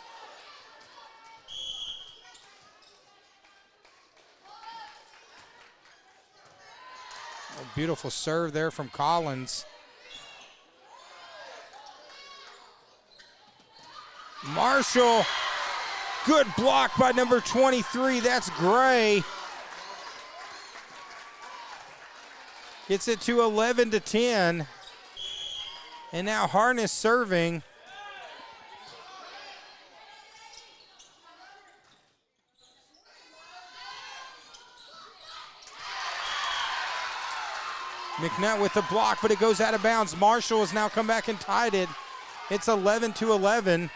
A beautiful serve there from Collins. Marshall, good block by number 23. That's Gray. Gets it to 11-10. And now Harness serving. McNutt with the block, but it goes out of bounds. Marshall has now come back and tied it. It's 11-11.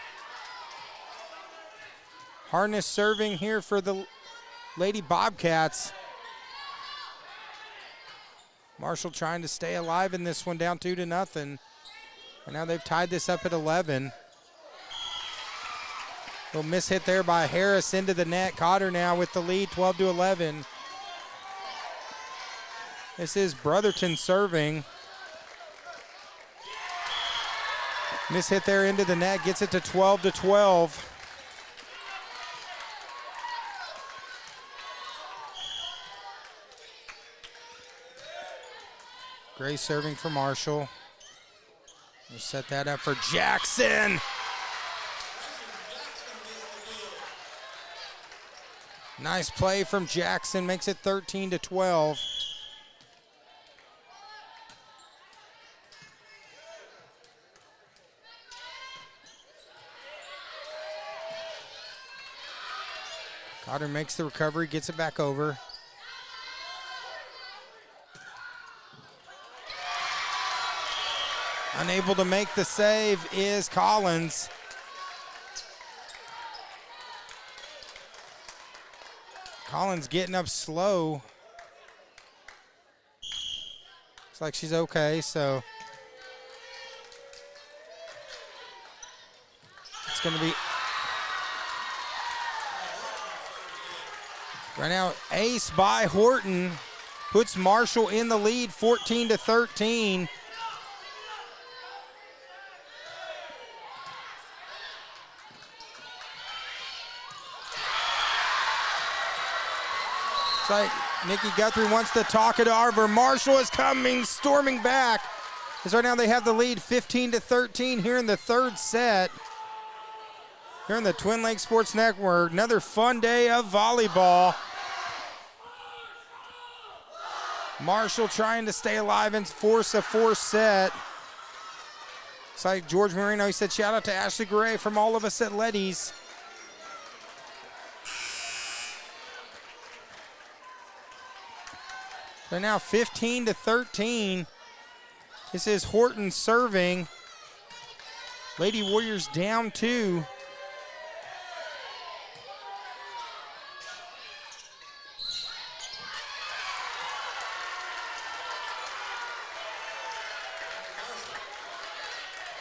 Harness serving here for the Lady Bobcats. Marshall trying to stay alive in this one, down 2-0. And now they've tied this up at 11. Little miss hit there by Harris into the net. Cotter now with the lead, 12-11. This is Brotherton serving. Miss hit there into the net, gets it to 12-12. Gray serving for Marshall. We'll set that up for Jackson. Nice play from Jackson, makes it 13-12. Cotter makes the recovery, gets it back over. Unable to make the save is Collins. Collins getting up slow. Looks like she's okay, so it's going to be right now. Ace by Horton puts Marshall in the lead, 14-13. It's like Nikki Guthrie wants to talk it over. Marshall is coming, storming back. Because right now they have the lead 15-13 here in the third set. Here in the Twin Lakes Sports Network. Another fun day of volleyball. Marshall trying to stay alive and force a fourth set. It's like George Marino, he said, shout out to Ashley Gray from all of us at Letty's. They're now 15-13. This is Horton serving. Lady Warriors down 2.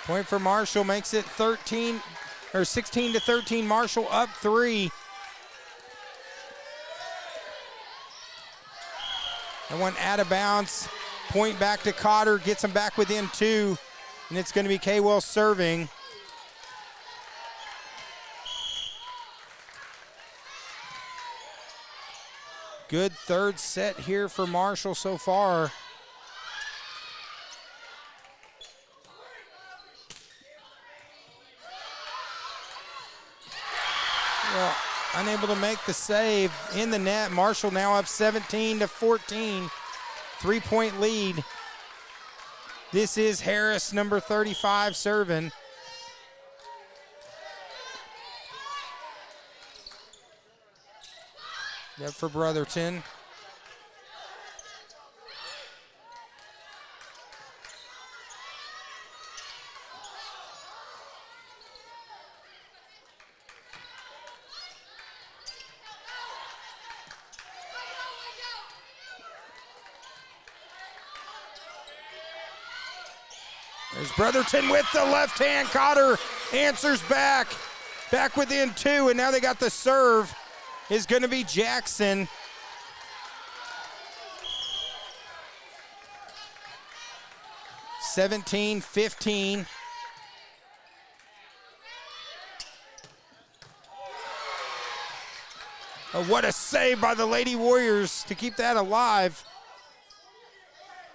Point for Marshall makes it 16-13. Marshall up 3. That one out of bounds. Point back to Cotter, gets him back within 2. And it's going to be K-Well serving. Good third set here for Marshall so far. Well, unable to make the save in the net. Marshall now up 17-14. 3-point lead. This is Harris, number 35, serving. Yep, for Brotherton. There's Brotherton with the left hand. Cotter answers back. Back within 2, and now they got the serve. Is going to be Jackson. (17-15). Oh, what a save by the Lady Warriors to keep that alive.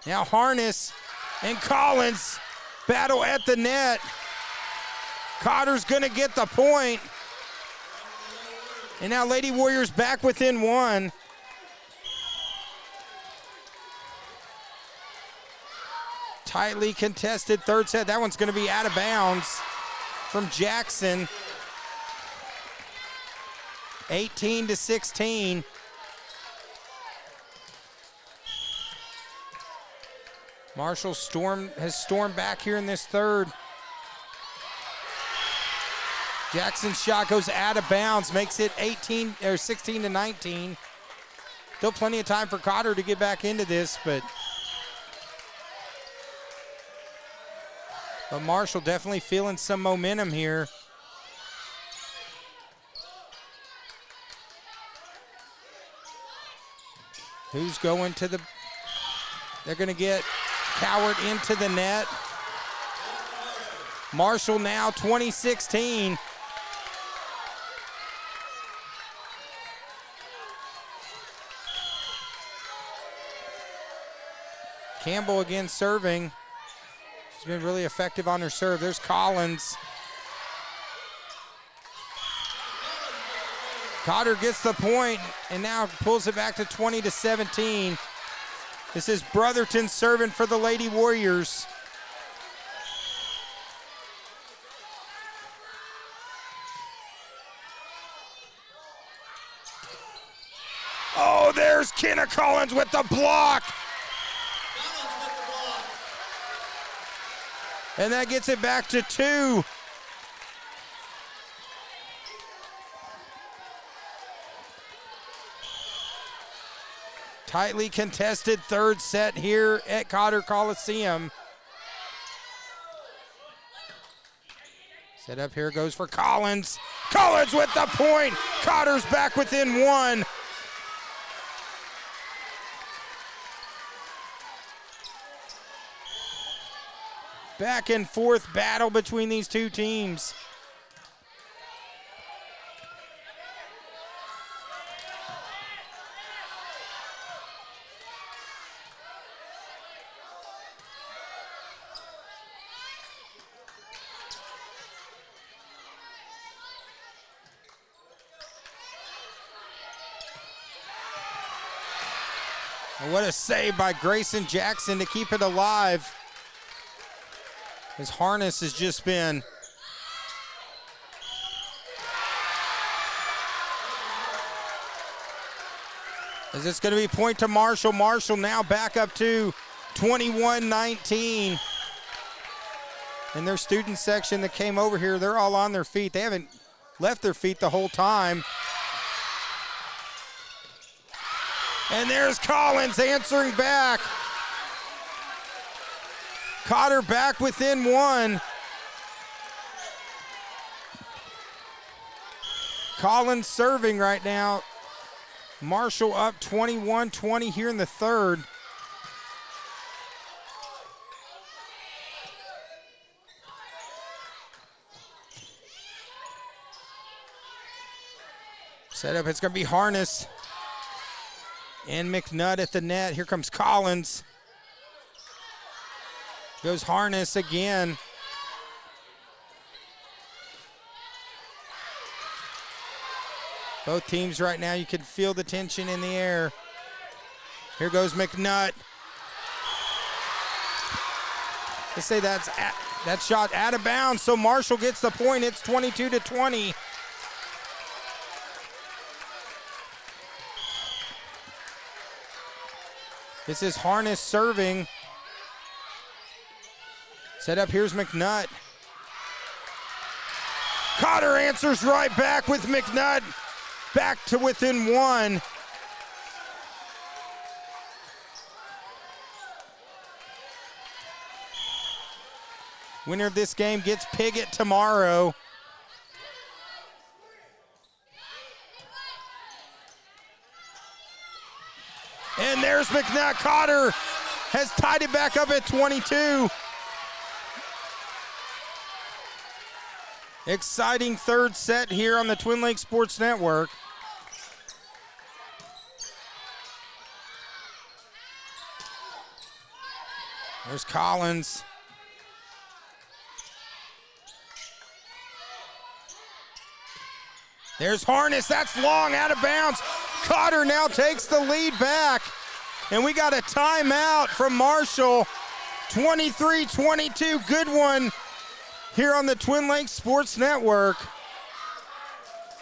Now Harness and Collins battle at the net. Cotter's going to get the point. And now Lady Warriors back within 1. Tightly contested third set. That one's going to be out of bounds from Jackson. 18-16. Marshall has stormed back here in this third. Jackson's shot goes out of bounds, makes it 16-19. Still plenty of time for Cotter to get back into this, but Marshall definitely feeling some momentum here. Who's going to the, they're going to get Coward into the net. Marshall now 20-16. Campbell again serving. She's been really effective on her serve. There's Collins. Cotter gets the point and now pulls it back to 20-17. This is Brotherton serving for the Lady Warriors. Oh, there's Kenna Collins with the block. And that gets it back to 2. Tightly contested third set here at Cotter Coliseum. Set up here goes for Collins. Collins with the point. Cotter's back within 1. Back and forth battle between these two teams. What a save by Grayson Jackson to keep it alive. His harness has just been as it's going to be point to Marshall. Marshall now back up to 21-19. And their student section that came over here, they're all on their feet. They haven't left their feet the whole time. And there's Collins answering back. Cotter back within 1. Collins serving right now. Marshall up 21-20 here in the third. Set up, it's going to be Harness and McNutt at the net. Here comes Collins. Goes Harness again. Both teams right now, you can feel the tension in the air. Here goes McNutt. They say that shot out of bounds, so Marshall gets the point. It's 22-20. This is Harness serving. Set up, here's McNutt. Cotter answers right back with McNutt. Back to within 1. Winner of this game gets Piggott tomorrow. And there's McNutt. Cotter has tied it back up at 22. Exciting third set here on the Twin Lakes Sports Network. There's Collins. There's Harness, that's long, out of bounds. Cotter now takes the lead back. And we got a timeout from Marshall. 23-22. Good one here on the Twin Lakes Sports Network.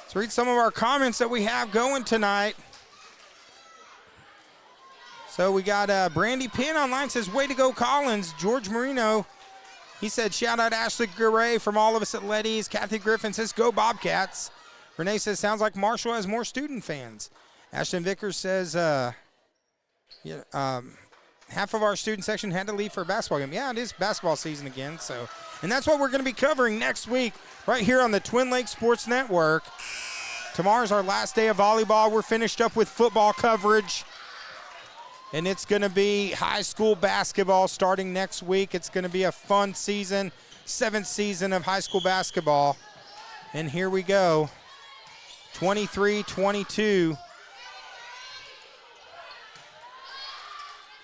Let's read some of our comments that we have going tonight. So we got Brandy Pinn online, says, way to go, Collins. George Marino, he said, shout out Ashley Garay from all of us at Letty's. Kathy Griffin says, go Bobcats. Renee says, sounds like Marshall has more student fans. Ashton Vickers says, half of our student section had to leave for a basketball game. Yeah, it is basketball season again. And that's what we're going to be covering next week right here on the Twin Lakes Sports Network. Tomorrow's our last day of volleyball. We're finished up with football coverage. And it's going to be high school basketball starting next week. It's going to be a fun season, 7th season of high school basketball. And here we go, 23-22.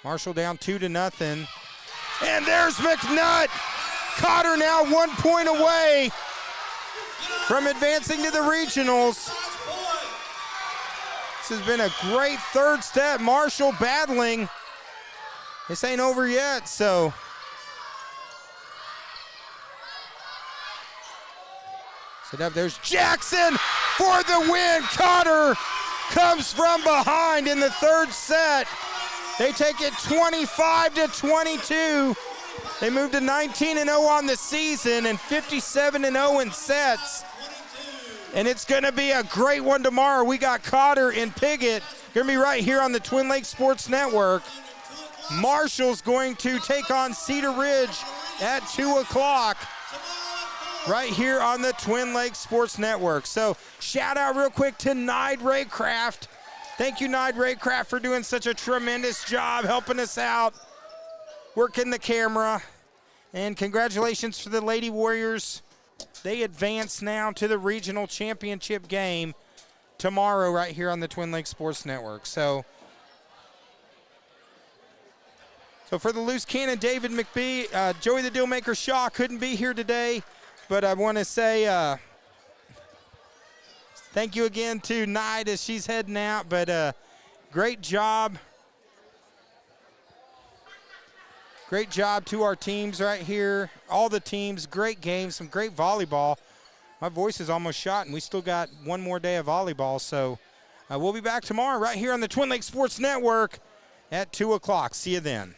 Marshall down 2-0. And there's McNutt. Cotter now 1 point away from advancing to the regionals. This has been a great third step. Marshall battling. This ain't over yet, so. Set up, there's Jackson for the win. Cotter comes from behind in the third set. They take it 25-22. They move to 19-0 on the season and 57-0 in sets. And it's going to be a great one tomorrow. We got Cotter and Piggott. Going to be right here on the Twin Lakes Sports Network. Marshall's going to take on Cedar Ridge at 2 o'clock right here on the Twin Lakes Sports Network. So shout out real quick to Nide Raycraft. Thank you, Nide Raycraft, for doing such a tremendous job helping us out, working the camera. And congratulations to the Lady Warriors. They advance now to the regional championship game tomorrow right here on the Twin Lakes Sports Network. So for the loose cannon, David McBee, Joey the Dealmaker Shaw couldn't be here today, but I want to say thank you again to Nide as she's heading out, but great job. Great job to our teams right here. All the teams, great games, some great volleyball. My voice is almost shot, and we still got one more day of volleyball. So we'll be back tomorrow right here on the Twin Lakes Sports Network at 2 o'clock. See you then.